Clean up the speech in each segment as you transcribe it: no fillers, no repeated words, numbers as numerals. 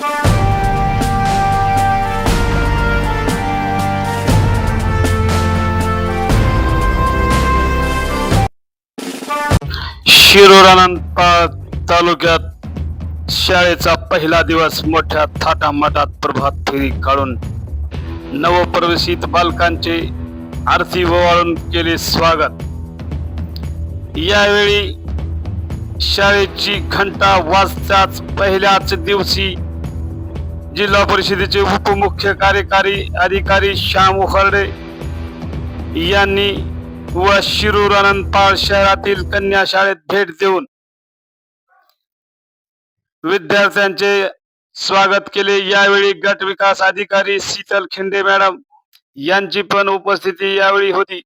शिरूर अनंतपाळ तालुक्यात शाळेचा पहिला दिवस मोठ्या थाटामाटात प्रभात फेरी काढून नवप्रवेशित बालकांचे आरती ओवाळून केले स्वागत। यावेळी शाळेची घंटा वाजताच पहिल्याच दिवशी जिल्हा परिषदेचे उपमुख्य कार्यकारी अधिकारी श्याम उखर्डे यांनी व शिरूर अनंतपाळ शहरातील कन्या शाळेत भेट देऊन विद्यार्थ्यांचे स्वागत केले। यावेळी गट विकास अधिकारी शीतल खिंडे मॅडम यांची पण उपस्थिती यावेळी होती।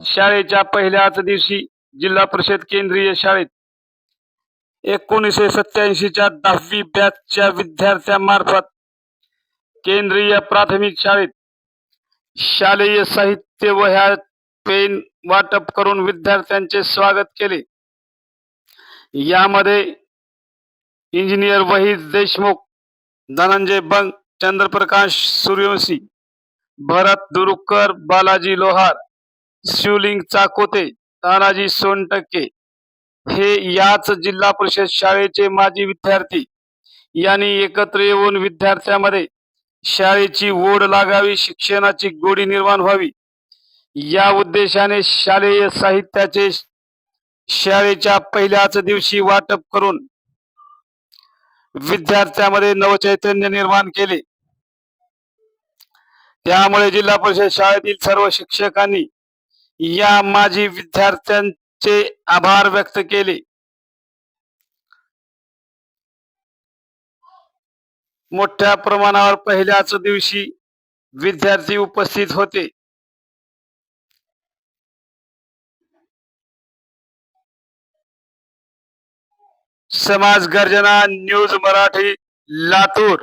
शाळेच्या पहिल्याच दिवशी जिल्हा परिषद केंद्रीय शाळेत 1987 च्या 10वी बॅचच्या विद्यार्थ्यांमार्फत केंद्रीय प्राथमिक शाळेत शालेय साहित्य वह्या पेन वाटप करून विद्यार्थ्यांचे स्वागत केले। यामध्ये इंजिनियर वहीद देशमुख, धनंजय बंग, चंद्रप्रकाश सूर्यवंशी, भरत दुरुकर, बालाजी लोहार, शिवलिंग चाकोते, तानाजी सोनटक्के हे याच जिल्हा परिषद शाळेचे माजी विद्यार्थी यांनी एकत्र येऊन विद्यार्थ्यांमध्ये शाळेची ओढ लागावी, शिक्षणाची गोडी निर्माण व्हावी या उद्देशाने शालेय साहित्याचे शाळेच्या पहिल्याच दिवशी वाटप करून विद्यार्थ्यांमध्ये नवचैतन्य निर्माण केले। त्यामुळे जिल्हा परिषद शाळेतील सर्व शिक्षकांनी या माजी विद्यार्थ्यांचे आभार व्यक्त केले। मोठ्या प्रमाणावर पहिल्याच दिवशी विद्यार्थी उपस्थित होते। समाज गर्जना न्यूज मराठी, लातूर।